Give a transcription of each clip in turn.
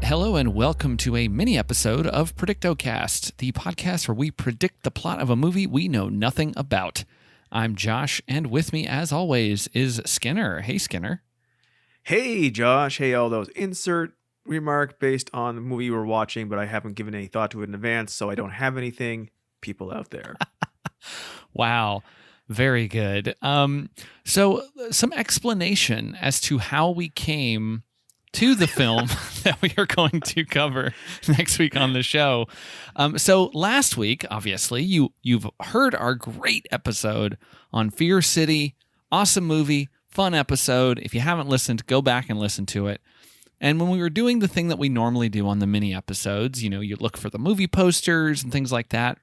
Hello and welcome to a mini episode of Predictocast, the podcast where we predict the plot of a movie we know nothing about. I'm Josh, and with me, as always, is Skinner. Hey, Skinner. Hey, Josh. Hey, all those. Insert remark based on the movie we're watching, but I haven't given any thought to it in advance, so I don't have anything. People out there. Wow. Very good. So some explanation as to how we came to the film that we are going to cover next week on the show. So last week, obviously, you've heard our great episode on Fear City. Awesome movie, fun episode. If you haven't listened, go back and listen to it. And when we were doing the thing that we normally do on the mini episodes, you know, you look for the movie posters and things like that,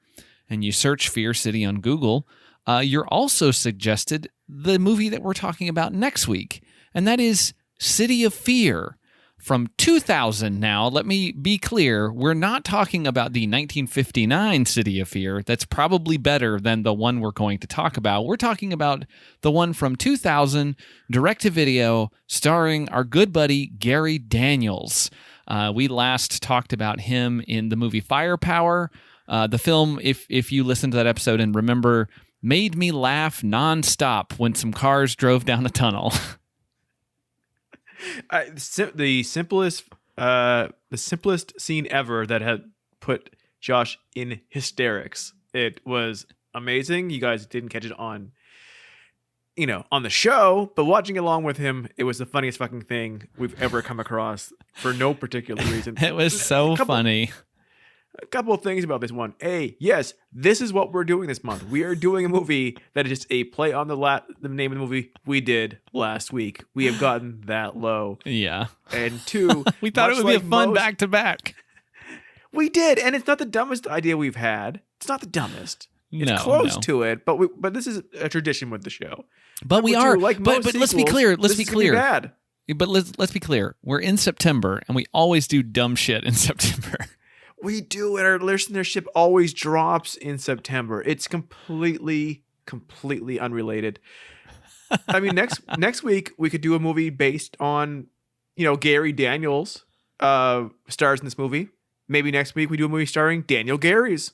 and you search Fear City on Google, you're also suggested the movie that we're talking about next week, and that is City of Fear. From 2000 now, let me be clear, we're not talking about the 1959 City of Fear. That's probably better than the one we're going to talk about. We're talking about the one from 2000, direct-to-video, starring our good buddy Gary Daniels. We last talked about him in the movie Firepower. The film, if you listen to that episode and remember, made me laugh nonstop when some cars drove down a tunnel. The simplest scene ever that had put Josh in hysterics. It was amazing. You guys didn't catch it on the show, but watching along with him, it was the funniest fucking thing we've ever come across for no particular reason. It was so funny. A couple of things about this one. Yes, this is what we're doing this month. We are doing a movie that is just a play on the name of the movie we did last week. We have gotten that low. Yeah. And two, we thought it would be a fun back-to-back. We did, and it's not the dumbest idea we've had. It's not the dumbest. It's close to it, but this is a tradition with the show. But we are. But let's be clear. Let's be clear. Bad. But let's be clear. We're in September, and we always do dumb shit in September. We do, and our listenership always drops in September. It's completely unrelated. I mean, next week we could do a movie based on, Gary Daniels stars in this movie. Maybe next week we do a movie starring Daniel Garys.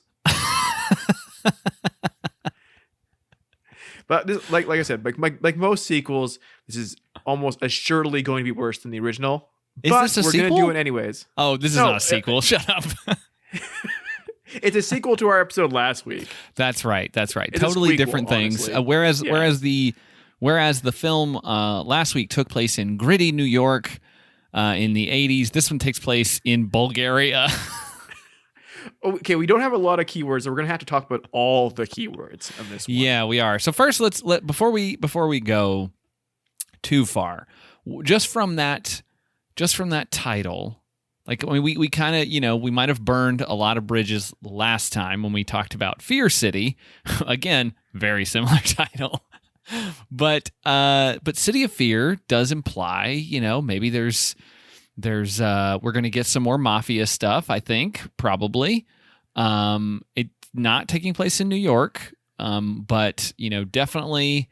But this, like I said, like most sequels, this is almost assuredly going to be worse than the original. Is but this a we're sequel? Going to do it anyways. Oh, this is not a sequel. Shut up. It's a sequel to our episode last week. That's right. It's totally squeakle, different things. Whereas the film last week took place in gritty New York in the 80s. This one takes place in Bulgaria. Okay, we don't have a lot of keywords, so we're gonna have to talk about all the keywords of this one. Yeah, we are. So first, before we go too far, just from that title, like we kind of, we might have burned a lot of bridges last time when we talked about Fear City. Again, very similar title. But City of Fear does imply, maybe there's we're going to get some more mafia stuff, I think, probably. It's not taking place in New York, but definitely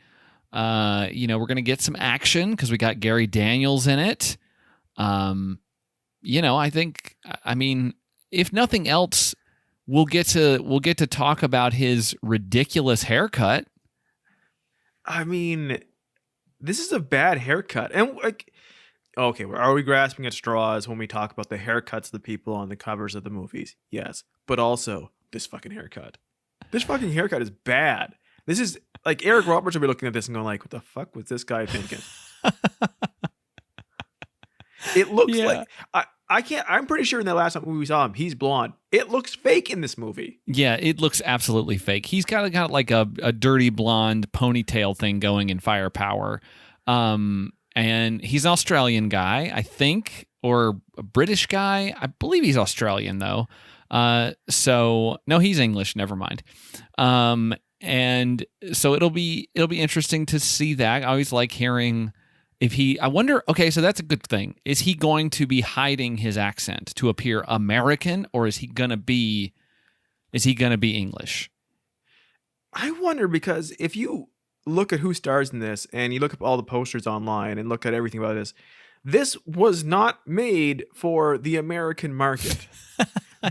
we're going to get some action because we got Gary Daniels in it. I think, if nothing else, we'll get to talk about his ridiculous haircut. I mean, this is a bad haircut. And okay, are we grasping at straws when we talk about the haircuts of the people on the covers of the movies? Yes. But also this fucking haircut. This fucking haircut is bad. This is like Eric Roberts will be looking at this and going like, what the fuck was this guy thinking? It looks like I'm pretty sure in the last time we saw him, he's blonde. It looks fake in this movie. Yeah, it looks absolutely fake. He's got like a dirty blonde ponytail thing going in Firepower. And he's an Australian guy, I think, or a British guy. I believe he's Australian though. So no, he's English. Never mind. And so it'll be interesting to see that. I always like hearing I wonder, okay, so that's a good thing. Is he going to be hiding his accent to appear American, or is he going to be English? I wonder, because if you look at who stars in this and you look up all the posters online and look at everything about this, This was not made for the American market.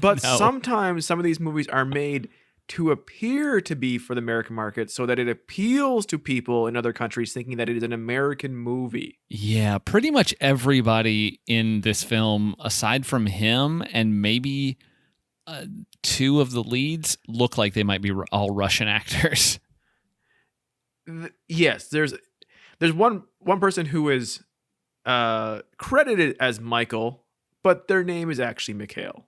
But No. sometimes some of these movies are made to appear to be for the American market so that it appeals to people in other countries thinking that it is an American movie. Yeah, pretty much everybody in this film, aside from him and maybe two of the leads, look like they might be all Russian actors. Yes, there's one person who is credited as Michael, but their name is actually Mikhail.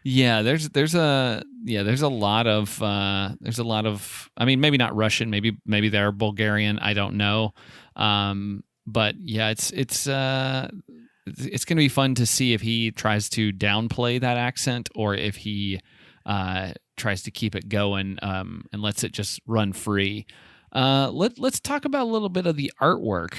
Yeah, there's a lot of I mean, maybe not Russian, maybe they're Bulgarian, I don't know. But yeah, it's going to be fun to see if he tries to downplay that accent or if he tries to keep it going and lets it just run free. Let's talk about a little bit of the artwork.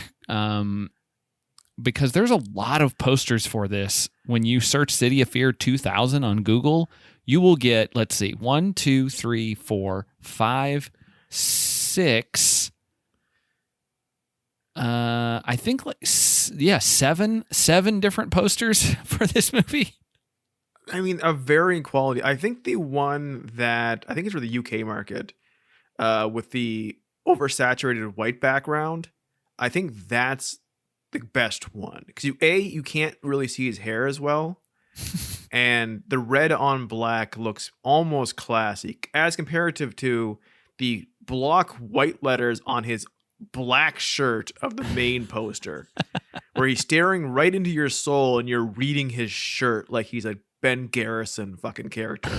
Because there's a lot of posters for this. When you search City of Fear 2000 on Google, you will get, let's see, 1, 2, 3, 4, 5, 6. I think seven different posters for this movie. I mean, of varying quality. I think the one that I think is for the UK market, with the oversaturated white background, I think that's the best one because you can't really see his hair as well, and the red on black looks almost classy as comparative to the block white letters on his black shirt of the main poster, where he's staring right into your soul and you're reading his shirt like he's a Ben Garrison fucking character.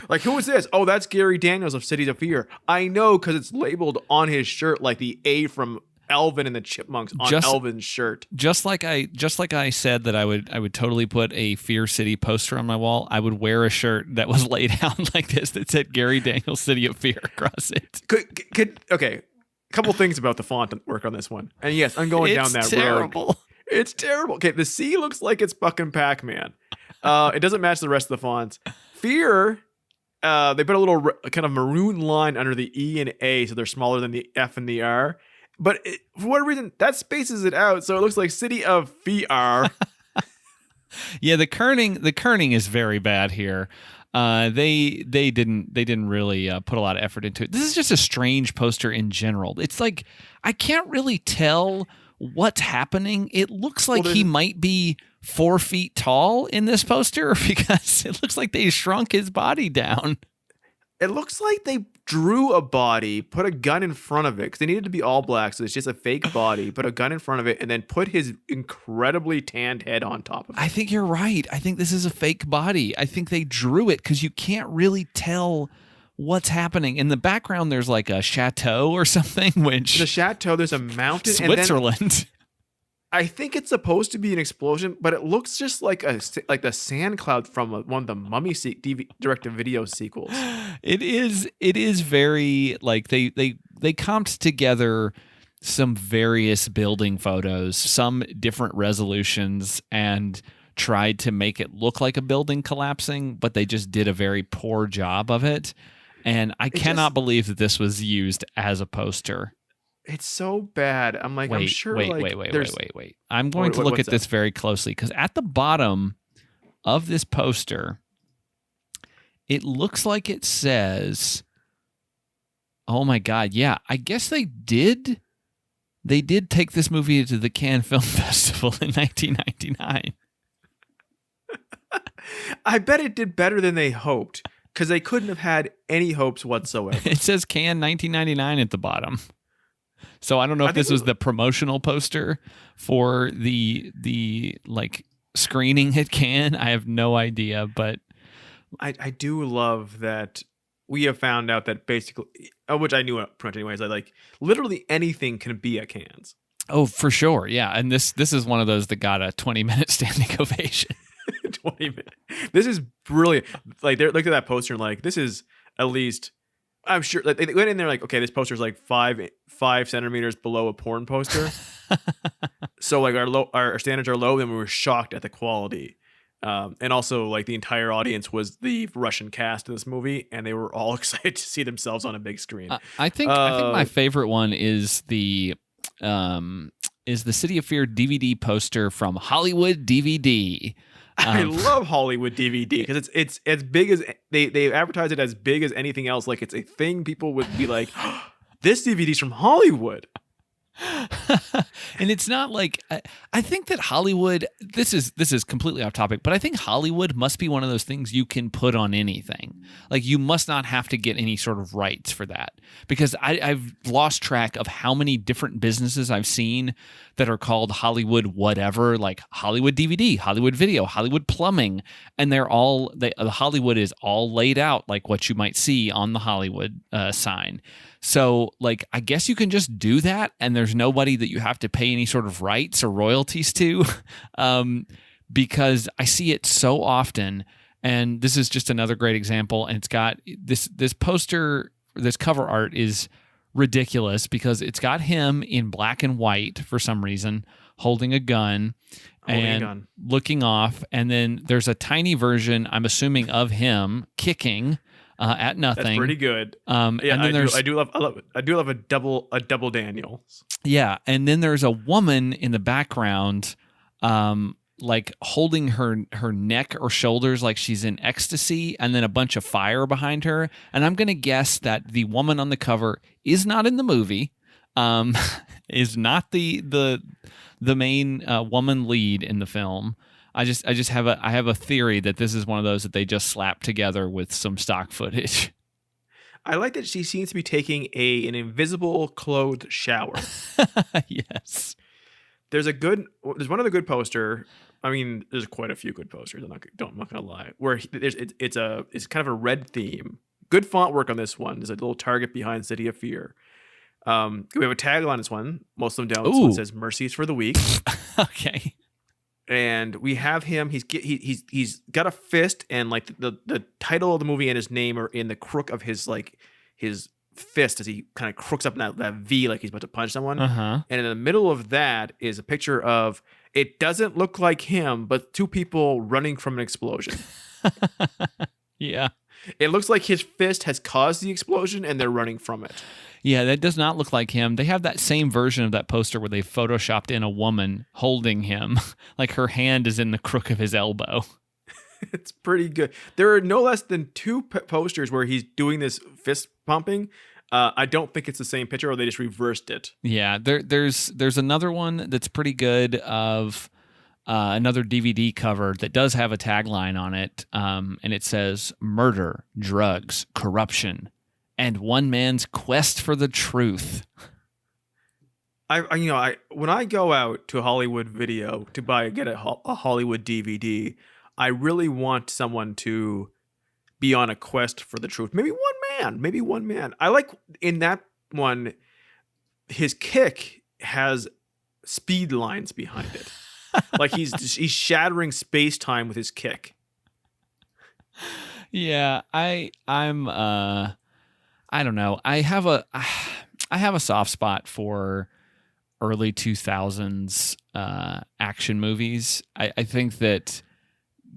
Like, who is this? Oh, that's Gary Daniels of Cities of Fear. I know because it's labeled on his shirt like the A from Alvin and the Chipmunks on Alvin's shirt. Just like I said that I would totally put a Fear City poster on my wall. I would wear a shirt that was laid out like this that said Gary Daniels City of Fear across it. Okay, a couple things about the font work on this one. And yes, I'm going down that terrible. road. It's terrible. Okay, the C looks like it's fucking Pac-Man. It doesn't match the rest of the fonts. Fear, they put a little kind of maroon line under the E and A, so they're smaller than the F and the R. But for whatever reason, that spaces it out, so it looks like City of Fear. Yeah, the kerning is very bad here. They didn't really put a lot of effort into it. This is just a strange poster in general. It's like I can't really tell what's happening. It looks like he might be 4 feet tall in this poster because it looks like they shrunk his body down. It looks like they drew a body, put a gun in front of it because they needed to be all black, so it's just a fake body, put a gun in front of it, and then put his incredibly tanned head on top of it. I think you're right. I think this is a fake body. I think they drew it because you can't really tell what's happening. In the background, there's like a chateau or something. Which the chateau, there's a mountain, Switzerland. And then I think it's supposed to be an explosion, but it looks just like the sand cloud from one of the Mummy direct-to-video sequels. It is very like they comped together some various building photos, some different resolutions, and tried to make it look like a building collapsing, but they just did a very poor job of it. And I cannot believe that this was used as a poster. It's so bad. I'm like, I'm sure. Wait. I'm going to look at this very closely because at the bottom of this poster, it looks like it says, oh my God. Yeah, I guess they did take this movie to the Cannes Film Festival in 1999. I bet it did better than they hoped because they couldn't have had any hopes whatsoever. It says Cannes 1999 at the bottom. So I don't know if this was the promotional poster for the like screening at Cannes. I have no idea, but I do love that we have found out that basically, which I knew pretty much anyways, like literally anything can be at Cannes. Oh, for sure, yeah. And this is one of those that got a 20-minute standing ovation. 20 minutes. This is brilliant. Like they looked at that poster and like this is at least. I'm sure like, they went in there like, okay, this poster is like 5 centimeters below a porn poster. So like our standards are low, and we were shocked at the quality. And also, like, the entire audience was the Russian cast in this movie, and they were all excited to see themselves on a big screen. I think my favorite one is the City of Fear DVD poster from Hollywood DVD. I love Hollywood DVD because it's as big as they advertise it as big as anything else. Like, it's a thing people would be like, oh, this DVD's from Hollywood. And it's not like I think that Hollywood, this is completely off topic, but I think Hollywood must be one of those things you can put on anything. Like, you must not have to get any sort of rights for that, because I've lost track of how many different businesses I've seen that are called Hollywood whatever, like Hollywood DVD, Hollywood Video, Hollywood Plumbing, and the Hollywood is all laid out like what you might see on the Hollywood sign. So, like, I guess you can just do that, and there's nobody that you have to pay any sort of rights or royalties to, because I see it so often. And this is just another great example. And it's got this poster, this cover art is ridiculous because it's got him in black and white for some reason, holding a gun and looking off. And then there's a tiny version, I'm assuming, of him kicking at nothing. That's pretty good. Yeah, and then I do love a double Daniels. Yeah, and then there's a woman in the background, like holding her neck or shoulders like she's in ecstasy, and then a bunch of fire behind her. And I'm gonna guess that the woman on the cover is not in the movie, is not the main woman lead in the film. I have a theory that this is one of those that they just slapped together with some stock footage. I like that she seems to be taking an invisible clothed shower. Yes. There's one other good poster. I mean, there's quite a few good posters. I'm not gonna lie. Where it's kind of a red theme. Good font work on this one. There's a little target behind City of Fear. We have a tag on this one. Most of them down. This one says "Mercies for the Weak." Okay. And we have him. He's got a fist, and like the title of the movie and his name are in the crook of his fist as he kind of crooks up in that V like he's about to punch someone. And in the middle of that is a picture of, it doesn't look like him, but two people running from an explosion. Yeah. It looks like his fist has caused the explosion and they're running from it. Yeah, that does not look like him. They have that same version of that poster where they photoshopped in a woman holding him. Like her hand is in the crook of his elbow. It's pretty good. There are no less than two posters where he's doing this fist pumping. I don't think it's the same picture, or they just reversed it. Yeah, there's another one that's pretty good of another DVD cover that does have a tagline on it, and it says "Murder, Drugs, Corruption, and One Man's Quest for the Truth." When I go out to Hollywood Video to get a Hollywood DVD, I really want someone to be on a quest for the truth. Maybe one man. I like in that one, his kick has speed lines behind it. Like he's shattering space-time with his kick. Yeah, I'm I don't know. I have a soft spot for early 2000s action movies. I think that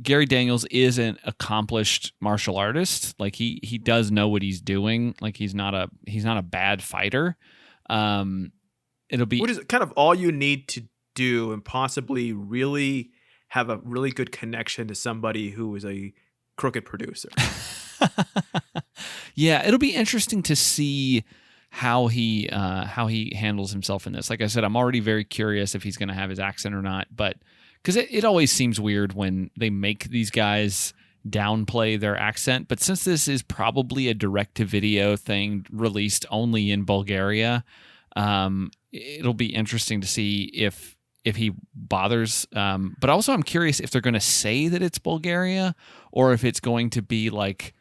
Gary Daniels is an accomplished martial artist. Like he does know what he's doing. Like he's not a bad fighter. It'll be, which is kind of all you need to do, and possibly really have a really good connection to somebody who is a crooked producer. Yeah, it'll be interesting to see how he handles himself in this. Like I said, I'm already very curious if he's going to have his accent or not, but because it always seems weird when they make these guys downplay their accent. But since this is probably a direct-to-video thing released only in Bulgaria, it'll be interesting to see if he bothers. But also I'm curious if they're going to say that it's Bulgaria or if it's going to be like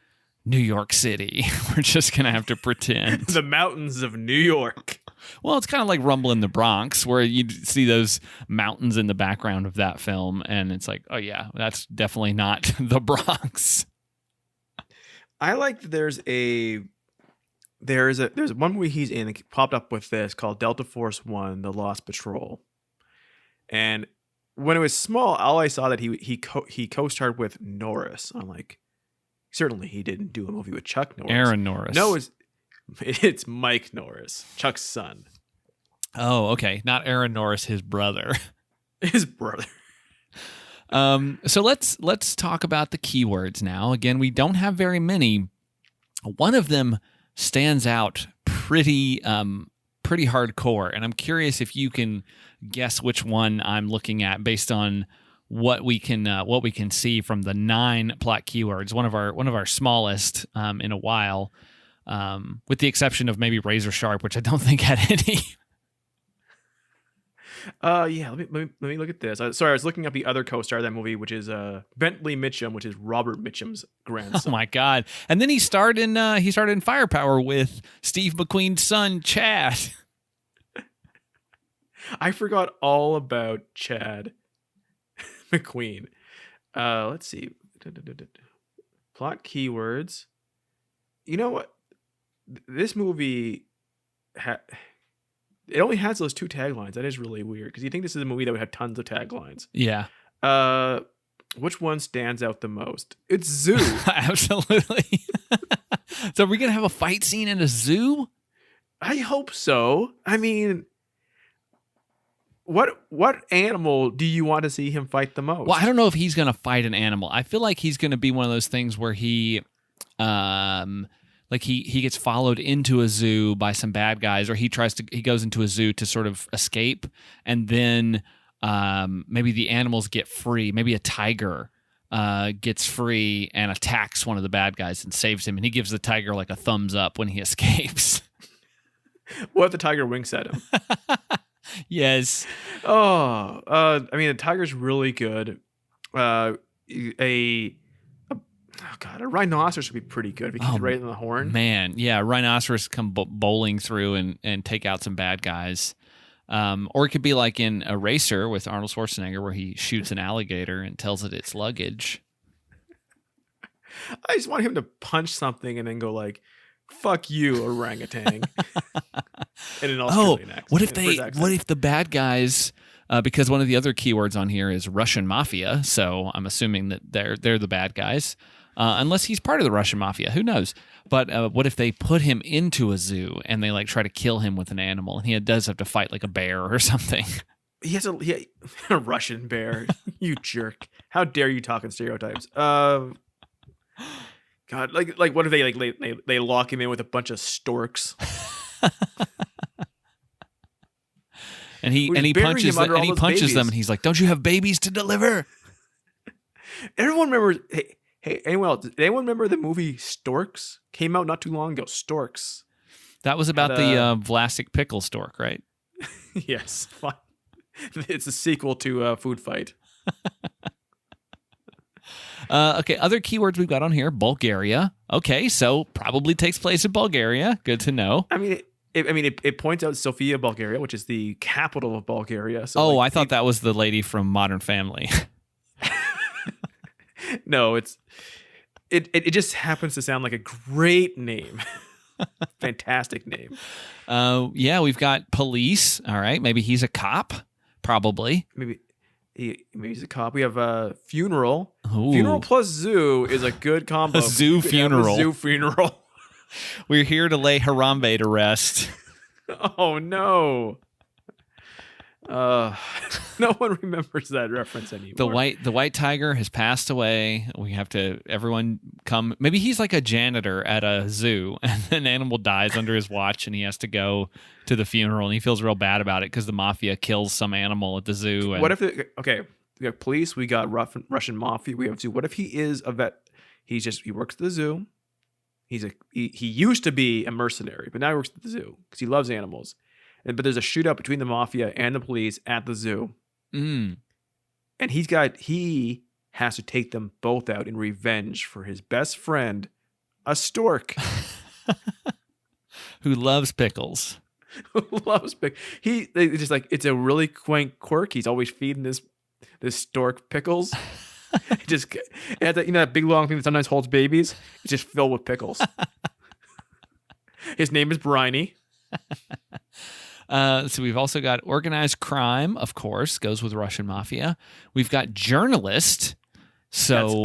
New York City. We're just going to have to pretend. The mountains of New York. Well, it's kind of like Rumble in the Bronx, where you see those mountains in the background of that film, and it's like, oh yeah, that's definitely not the Bronx. I like that there's one movie he's in that popped up with this called Delta Force One: The Lost Patrol, and when it was small, all I saw that he co-starred with Norris. I'm like, certainly he didn't do a movie with Chuck Norris. Aaron Norris. No, it's Mike Norris, Chuck's son. Oh, okay. Not Aaron Norris, his brother. His brother. So let's talk about the keywords now. Again, we don't have very many. One of them stands out pretty hardcore, and I'm curious if you can guess which one I'm looking at based on what we can see from the 9 plot keywords. One of our smallest in a while, with the exception of maybe Razor Sharp, which I don't think had any. Yeah. Let me look at this. Sorry, I was looking up the other co-star of that movie, which is Bentley Mitchum, which is Robert Mitchum's grandson. Oh my God! And then he starred in Firepower with Steve McQueen's son, Chad. I forgot all about Chad McQueen. Let's see. Plot keywords. You know what? This movie it only has those 2 taglines. That is really weird because you think this is a movie that would have tons of taglines. Yeah. Which one stands out the most? It's zoo. Absolutely. So are we gonna have a fight scene in a zoo? I hope so. I mean, what animal do you want to see him fight the most? Well, I don't know if he's gonna fight an animal. I feel like he's gonna be one of those things where he he gets followed into a zoo by some bad guys, or he goes into a zoo to sort of escape, and then maybe the animals get free. Maybe a tiger gets free and attacks one of the bad guys and saves him, and he gives the tiger like a thumbs up when he escapes. What if the tiger winks at him? Yes. Oh, I mean, the tiger's really good. A rhinoceros would be pretty good because he's right in the horn. Man, yeah, rhinoceros come bowling through and take out some bad guys. Or it could be like in Eraser with Arnold Schwarzenegger where he shoots an alligator and tells it it's luggage. I just want him to punch something and then go like, "Fuck you, orangutan." In an Australian accent. What if the bad guys, because one of the other keywords on here is Russian mafia, so I'm assuming that they're the bad guys. Unless he's part of the Russian mafia, who knows? But what if they put him into a zoo and they like try to kill him with an animal, and he does have to fight like a bear or something? He has a Russian bear. You jerk! How dare you talk in stereotypes? God, like what if they lock him in with a bunch of storks? And he punches them, and he's like, "Don't you have babies to deliver?" Everyone remembers. Hey, anyone else? Did anyone remember the movie Storks? Came out not too long ago. Storks. That was about the Vlasic pickle stork, right? Yes. It's a sequel to Food Fight. Okay, other keywords we've got on here: Bulgaria. Okay, so probably takes place in Bulgaria. Good to know. I mean, it points out Sofia, Bulgaria, which is the capital of Bulgaria. So I thought that was the lady from Modern Family. No, it just happens to sound like a great name. Fantastic name. Yeah, we've got police. All right, maybe he's a cop. Probably. Maybe he's a cop. We have a funeral. Ooh. Funeral plus zoo is a good combo. A zoo funeral. A zoo funeral. We're here to lay Harambe to rest. Oh no. No one remembers that reference anymore. The white tiger has passed away. We have to everyone come. Maybe he's like a janitor at a zoo, and an animal dies under his watch, and he has to go to the funeral, and he feels real bad about it because the mafia kills some animal at the zoo. And what if we got police, we got Russian mafia, we have zoo. What if he is a vet? He works at the zoo. He used to be a mercenary, but now he works at the zoo because he loves animals. But there's a shootout between the mafia and the police at the zoo. Mm. And he has to take them both out in revenge for his best friend, a stork. Who loves pickles. Who loves pickles. It's a really quaint quirk. He's always feeding this stork pickles. It has that big long thing that sometimes holds babies. It's just filled with pickles. His name is Briney. So we've also got organized crime, of course, goes with Russian mafia. We've got journalist. So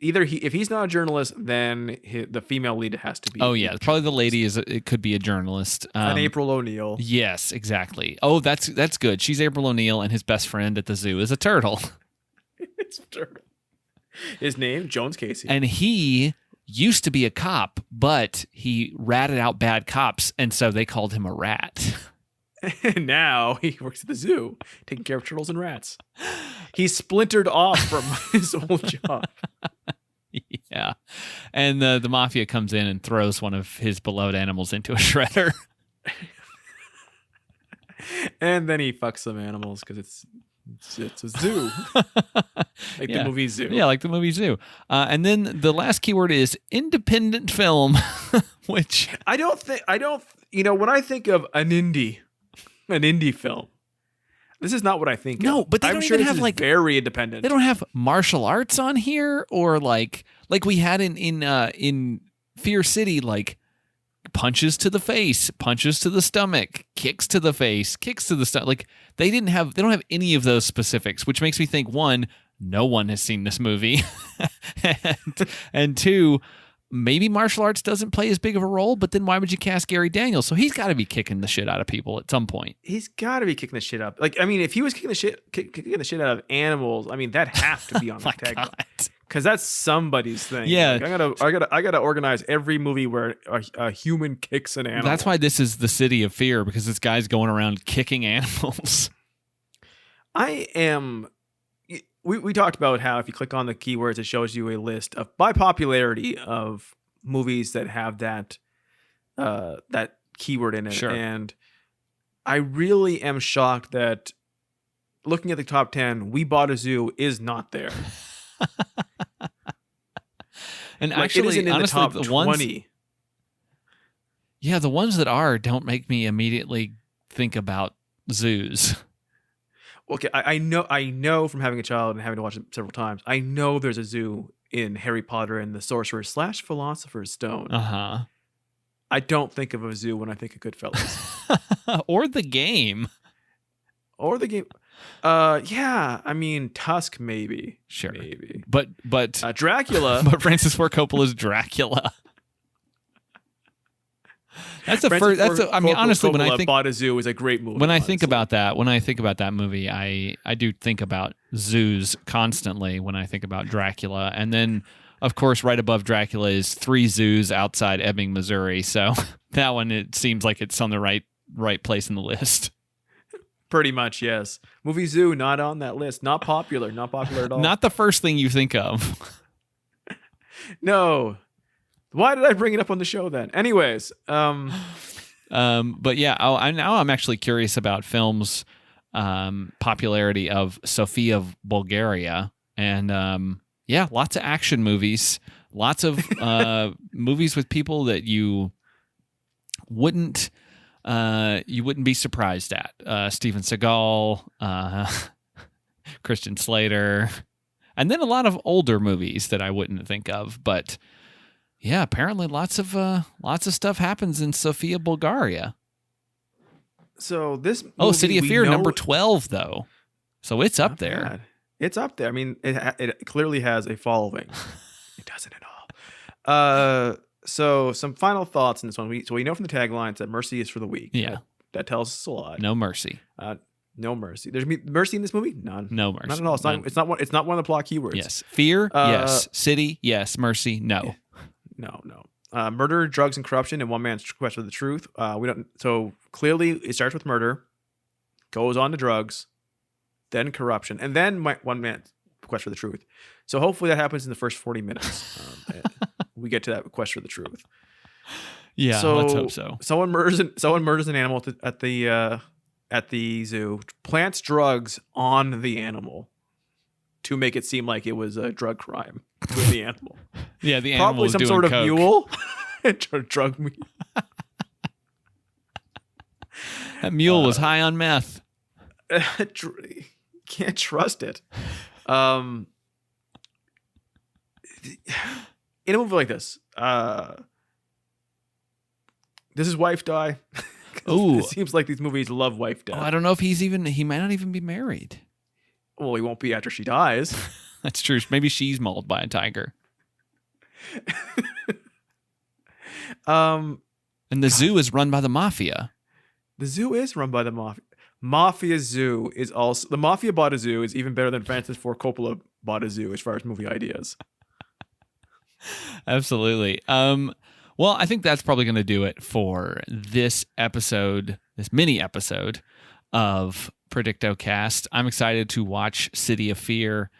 either if he's not a journalist, then the female lead has to be. Oh yeah, probably the lady it could be a journalist. An April O'Neil. Yes, exactly. Oh, that's good. She's April O'Neil, and his best friend at the zoo is a turtle. It's a turtle. His name Jones Casey, and he used to be a cop, but he ratted out bad cops, and so they called him a rat. And now he works at the zoo, taking care of turtles and rats. He's splintered off from his old job. Yeah. And the mafia comes in and throws one of his beloved animals into a shredder. And then he fucks some animals because it's a zoo. Like the movie Zoo. Yeah, like the movie Zoo. And then the last keyword is independent film, which I don't, when I think of an indie film, this is not what I think of. No, but they don't even have like very independent. They don't have martial arts on here, or like we had in Fear City, like punches to the face, punches to the stomach, kicks to the face, kicks to the stomach. Like they don't have any of those specifics, which makes me think, one, no one has seen this movie, and two, maybe martial arts doesn't play as big of a role, but then why would you cast Gary Daniels? So he's got to be kicking the shit out of people at some point. He's got to be kicking the shit up. Like, I mean, if he was kicking the shit out of animals, I mean, that'd have to be on the tagline. Because that's somebody's thing. Yeah, like, I gotta organize every movie where a human kicks an animal. That's why this is the city of fear, because this guy's going around kicking animals. We talked about how if you click on the keywords, it shows you a list of by popularity of movies that have that keyword in it. Sure. And I really am shocked that looking at the top 10, We Bought a Zoo is not there. And like, actually, it isn't in honestly, the top 20. Yeah, the ones that are don't make me immediately think about zoos. Okay, I know from having a child and having to watch it several times, I know there's a zoo in Harry Potter and the Sorcerer's / Philosopher's Stone. Uh-huh. I don't think of a zoo when I think of Goodfellas. Or the game. Yeah, I mean, Tusk maybe. Sure. Maybe. But Dracula. But Francis Ford Coppola's Dracula. That's the first. I mean, honestly, when I think Bought a Zoo is a great movie. When I think about that movie, I do think about zoos constantly when I think about Dracula. And then, of course, right above Dracula is 3 zoos outside Ebbing, Missouri. So that one, it seems like it's on the right place in the list. Pretty much, yes. Movie Zoo, not on that list. Not popular at all. Not the first thing you think of. No. Why did I bring it up on the show then? Anyways, but yeah, I'm actually curious about films' popularity of Sofia, Bulgaria, and lots of action movies, lots of movies with people that you wouldn't be surprised at. Steven Seagal, Christian Slater, and then a lot of older movies that I wouldn't think of, but. Yeah, apparently lots of stuff happens in Sofia, Bulgaria. So this movie, City of Fear number 12 though. So it's up there. Bad. It's up there. I mean, it clearly has a following. It doesn't at all. So some final thoughts in this one. We know from the taglines that mercy is for the weak. Yeah. That tells us a lot. No mercy. No mercy. There's mercy in this movie? None. No mercy. Not at all. It's not one of the plot keywords. Yes. Fear, yes. City, yes. Mercy, no. No. Murder, drugs, and corruption, and one man's quest for the truth. We don't. So clearly, it starts with murder, goes on to drugs, then corruption, and then one man's quest for the truth. So hopefully, that happens in the first 40 minutes. We get to that quest for the truth. Yeah, so let's hope so. Someone murders an animal at the zoo, plants drugs on the animal to make it seem like it was a drug crime with the animal. Yeah, the animal probably some doing sort of coke. mule. Drug mule. That mule was high on meth. Can't trust it. In a movie like this, does his wife die? Ooh. It seems like these movies love wife death. Oh, I don't know if he might not even be married. Well, he won't be after she dies. That's true. Maybe she's mauled by a tiger. And the zoo is run by the mafia. The zoo is run by the mafia. Mafia Zoo is also... The Mafia bought a zoo is even better than Francis Ford Coppola bought a zoo as far as movie ideas. Absolutely. Well, I think that's probably going to do it for this episode, this mini episode of Predictocast. I'm excited to watch City of Fear,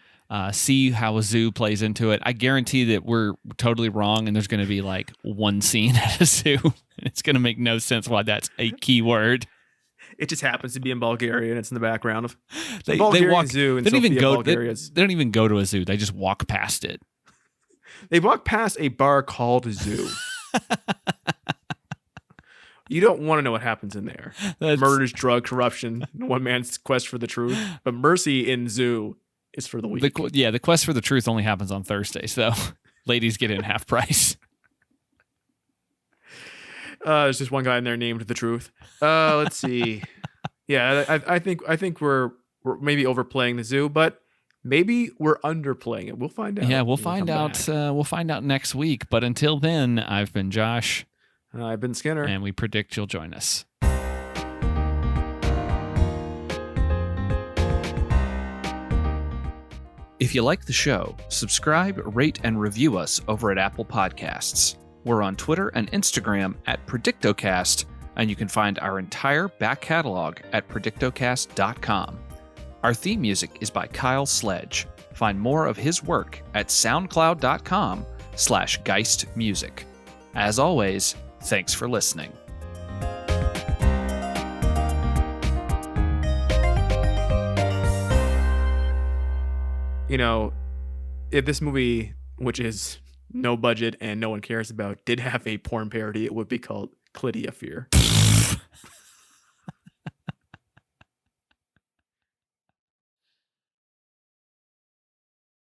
see how a zoo plays into it. I guarantee that we're totally wrong and there's going to be like one scene at a zoo. It's going to make no sense why that's a key word. It just happens to be in Bulgaria and it's in the background of the they Bulgarian walk, zoo in they don't Sofia, even go, Bulgaria. they don't even go to a zoo. They just walk past it. They walk past a bar called a zoo. You don't want to know what happens in there. Murders, drug, corruption, one man's quest for the truth. But mercy in zoo is for the weak. The quest for the truth only happens on Thursdays, though. Ladies get in half price. There's just one guy in there named the Truth. Let's see. Yeah, I think we're maybe overplaying the zoo, but maybe we're underplaying it. We'll find out. Yeah, we'll find out. We'll find out next week. But until then, I've been Josh. I've been Skinner. And we predict you'll join us. If you like the show, subscribe, rate, and review us over at Apple Podcasts. We're on Twitter and Instagram at predictocast, and you can find our entire back catalog at predictocast.com. Our theme music is by Kyle Sledge. Find more of his work at soundcloud.com/geistmusic. As always, thanks for listening. You know, if this movie, which is no budget and no one cares about, did have a porn parody, it would be called Clitia Fear.